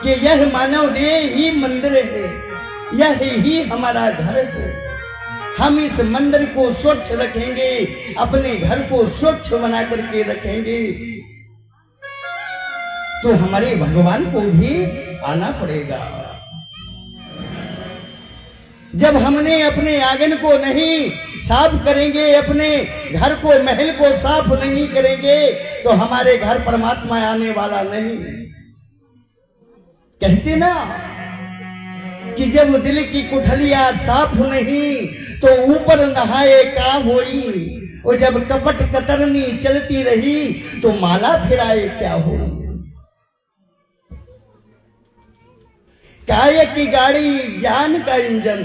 कि यह मानव देह ही मंदिर है, यह ही हमारा घर है। हम इस मंदिर को स्वच्छ रखेंगे, अपने घर को स्वच्छ बना करके रखेंगे, तो हमारे भगवान को भी आना पड़ेगा। जब हमने अपने आंगन को नहीं साफ करेंगे, अपने घर को महल को साफ नहीं करेंगे, तो हमारे घर परमात्मा आने वाला नहीं। कहते ना कि जब दिल की कुठलियां साफ नहीं तो ऊपर नहाए का होई, और जब कपट कतरनी चलती रही तो माला फिराए क्या होई। काय की गाड़ी ज्ञान का इंजन,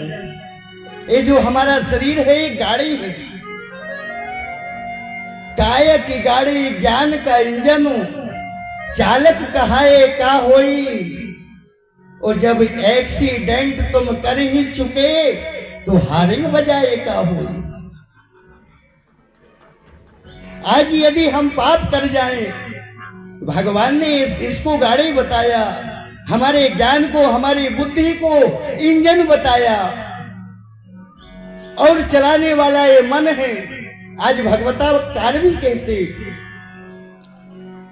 ये जो हमारा शरीर है ये गाड़ी है। काय की गाड़ी ज्ञान का इंजन, चालक कहाए का होई, और जब एक्सीडेंट तुम कर ही चुके तो हारिंग बजाए का होई। आज यदि हम पाप कर जाएं, भगवान ने इसको गाड़ी बताया, हमारे ज्ञान को हमारी बुद्धि को इंजन बताया, और चलाने वाला ये मन है। आज भगवतावतार भी कहते,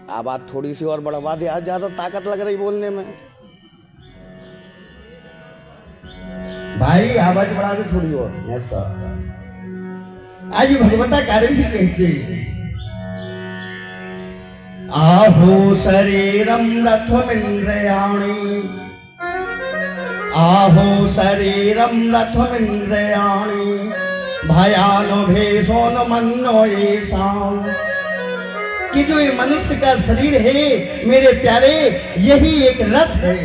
आप बात थोड़ी सी और बढ़वा दे, आज ज्यादा ताकत लग रही बोलने में। भाई आवाज बढ़ा दे थोड़ी और ऐसा। आज भगवताकार भी कहते, आहो शरीरम रथमिंद्रियाणि, आहो शरीरम रथमिंद्रियाणि, भयानो भेषो न मन्नो येषाम्। कि जो ये मनुष्य का शरीर है मेरे प्यारे, यही एक रथ है,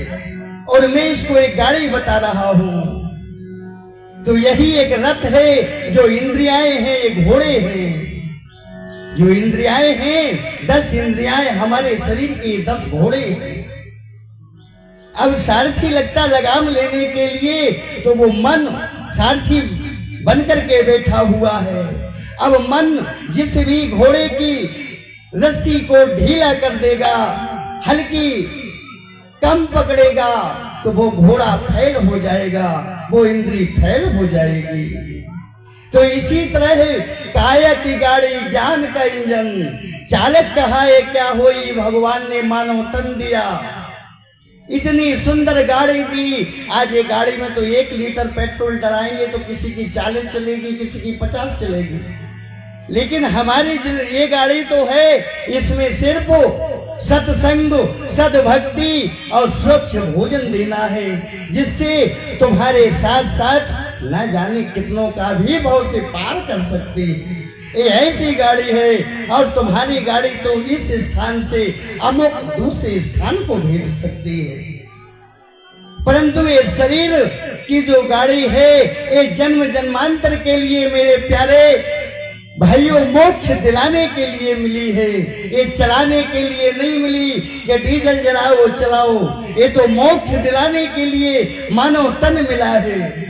और मैं इसको एक गाड़ी बता रहा हूं। तो यही एक रथ है, जो इंद्रियाएं हैं ये घोड़े हैं। जो इंद्रियाएं हैं 10 इंद्रियाएं हमारे शरीर की 10 घोड़े हैं। अब सारथी लगता लगाम लेने के लिए, तो वो मन सारथी बनकर के बैठा हुआ है। अब मन जिस भी घोड़े की रस्सी को ढीला कर देगा, हल्की कम पकड़ेगा, तो वो घोड़ा फैल हो जाएगा, वो इंद्री फैल हो जाएगी। तो इसी तरह काया की गाड़ी ज्ञान का इंजन, चालक कहाए क्या होई, भगवान ने मानव तन दिया। इतनी सुंदर गाड़ी दी, आज ये गाड़ी में तो 1 लीटर पेट्रोल डलाएंगे तो किसी की 40 चलेगी, किसी की 50 चलेगी। लेकिन हमारी ये गाड़ी तो है, इसमें सिर्फ सत्संग, सद्भक्ति और स्वच्छ भोजन देना है, जिससे तुम्हारे साथ साथ न जाने कितनों का भी भाव से पार कर सकती। ये ऐसी गाड़ी है, और तुम्हारी गाड़ी तो इस स्थान से अमुक दूसरे स्थान को भेज सकती है। परंतु ये शरीर की जो गाड़ी है, ये जन्म जन्मांतर के लिए मेरे प्यारे भाइयों मोक्ष दिलाने के लिए मिली है। ये चलाने के लिए नहीं मिली कि डीजल जलाओ चलाओ, ये तो मोक्ष दिलाने के लिए मानव तन मिला है।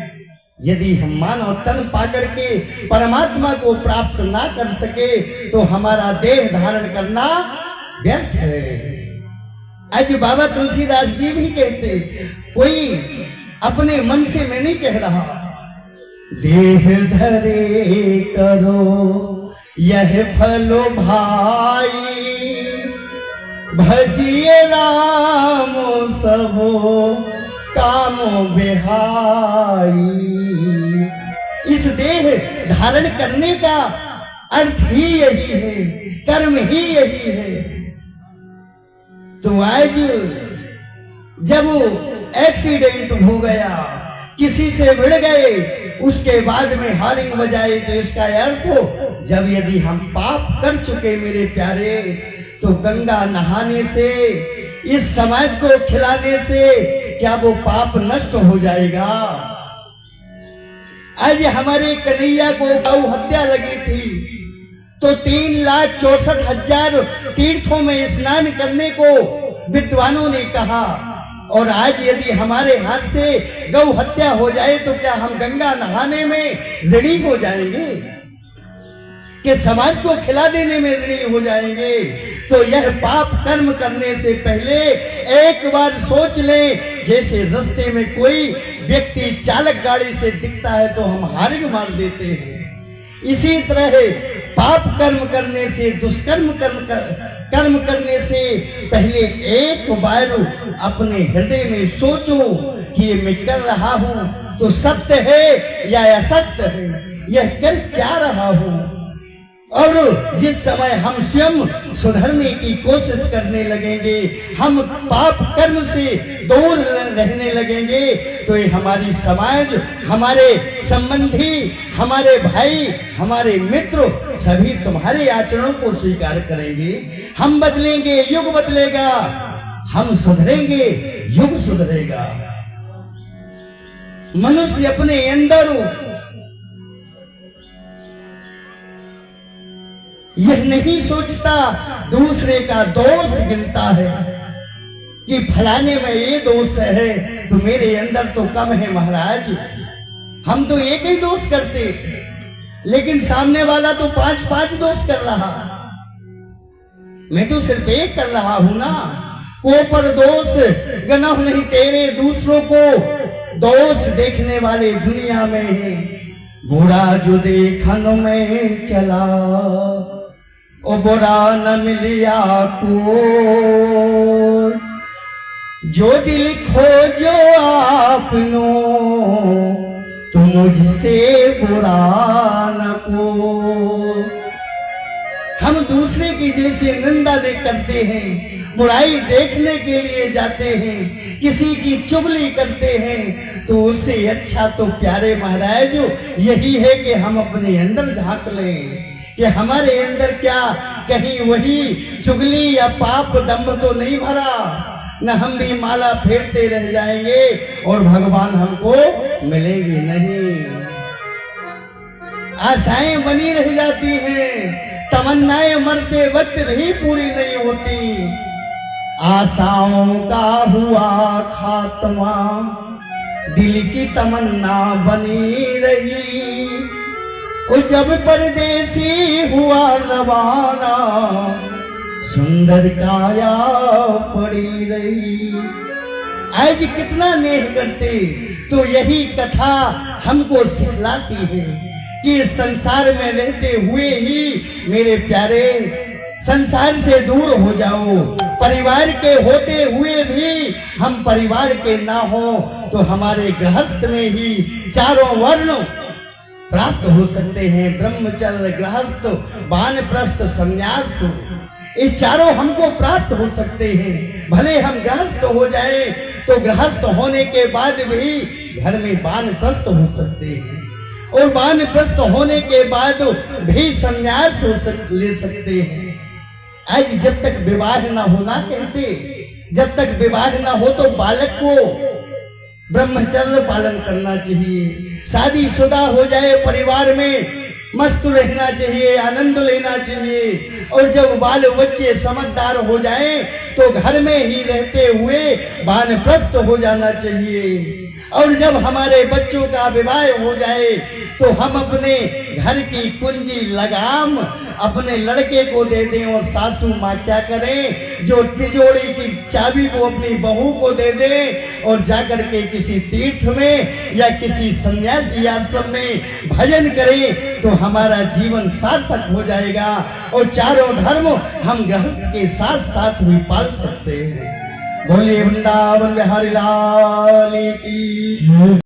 यदि हम मानव तन पाकर के परमात्मा को प्राप्त ना कर सके, तो हमारा देह धारण करना व्यर्थ है। आज बाबा तुलसीदास जी भी कहते, कोई अपने मन से मैं नहीं कह रहा, देह धरे करो यह फलो भाई, भजिए राम सबो कामो बिहाई। इस देह धारण करने का अर्थ ही यही है, कर्म ही यही है। तो आज जब एक्सीडेंट हो गया, किसी से भिड़ गए, उसके बाद में हारिंग बजाए, तो इसका अर्थ जब यदि हम पाप कर चुके मेरे प्यारे, तो गंगा नहाने से, इस समाज को खिलाने से क्या वो पाप नष्ट हो जाएगा? आज हमारे कन्हैया को गौ हत्या लगी थी, तो 3,64,000 तीर्थों में स्नान करने को विद्वानों ने कहा। और आज यदि हमारे हाथ से गौ हत्या हो जाए, तो क्या हम गंगा नहाने में ऋणी हो जाएंगे? कि समाज को खिला देने में ऋणी हो जाएंगे, तो यह पाप कर्म करने से पहले एक बार सोच लें। जैसे रास्ते में कोई व्यक्ति चालक गाड़ी से दिखता है तो हम हार्न मार देते हैं, इसी तरह पाप कर्म करने से, दुष्कर्म कर्म करने से पहले एक बार अपने हृदय में सोचो कि ये मैं कर रहा हूं तो सत्य है या असत्य है, यह कर क्या रहा हूं। और जिस समय हम स्वयं सुधरने की कोशिश करने लगेंगे, हम पाप कर्म से दूर रहने लगेंगे, तो ये हमारी समाज, हमारे संबंधी, हमारे भाई, हमारे मित्र सभी तुम्हारे आचरणों को स्वीकार करेंगे। हम बदलेंगे, युग बदलेगा, हम सुधरेंगे, युग सुधरेगा। मनुष्य अपने अंदर यह नहीं सोचता, दूसरे का दोष गिनता है कि फलाने में ये दोष है तो मेरे अंदर तो कम है महाराज। हम तो एक ही दोष करते, लेकिन सामने वाला तो 5-5 दोष कर रहा, मैं तो सिर्फ एक कर रहा हूं ना। को पर दोष गनह नहीं तेरे, दूसरों को दोष देखने वाले दुनिया में है। बुरा जो देखन में चला ओ बुरा न मिलिया को, जो दिल खोजो आपनो तो मुझसे बुरा न को। हम दूसरे की जैसे निंदा करते हैं, बुराई देखने के लिए जाते हैं, किसी की चुगली करते हैं, तो उससे अच्छा तो प्यारे महाराज यही है कि हम अपने अंदर झांक लें कि हमारे अंदर क्या कहीं वही चुगली या पाप दम तो नहीं भरा, न हम भी माला फेरते रह जाएंगे और भगवान हमको मिलेंगे नहीं। आशाएं बनी रह जाती हैं, तमन्नाएं मरते वक्त भी पूरी नहीं होती। आशाओं का हुआ खात्मा, दिल की तमन्ना बनी रही। जब परदेसी हुआ रवाना, सुंदर काया पड़ी रही। आज कितना नेह करते, तो यही कथा हमको सिखलाती है कि संसार में रहते हुए ही मेरे प्यारे संसार से दूर हो जाओ। परिवार के होते हुए भी हम परिवार के ना हो तो हमारे गृहस्थ में ही चारों वर्ण प्राप्त हो सकते हैं। ब्रह्मचर्य, गृहस्थ, वानप्रस्थ, संन्यास, ये चारों हमको प्राप्त हो सकते हैं। भले हम गृहस्थ हो जाए तो गृहस्थ होने के बाद भी घर में वानप्रस्थ हो सकते हैं, और वानप्रस्थ होने के बाद भी संन्यास ले सकते हैं। आज जब तक विवाह ना होना कहते, जब तक विवाह ना हो तो बालक को ब्रह्मचर्य पालन करना चाहिए। शादीशुदा हो जाए परिवार में मस्त रहना चाहिए, आनंद लेना चाहिए, और जब बाल बच्चे समझदार हो जाएं तो घर में ही रहते हुए वानप्रस्थ हो जाना चाहिए। और जब हमारे बच्चों का विवाह हो जाए तो हम अपने घर की कुंजी लगाम अपने लड़के को दे दें, और सासू माँ क्या करें, जो तिजोरी की चाबी को अपनी बहू को दे दें और जाकर के किसी तीर्थ में या किसी सन्यासी आश्रम में भजन करें, तो हमारा जीवन सार्थक हो जाएगा और चारों धर्म हम गृहस्थ के साथ साथ भी पाल सकते हैं। बोलिए वृंदावन बिहारी लाल की।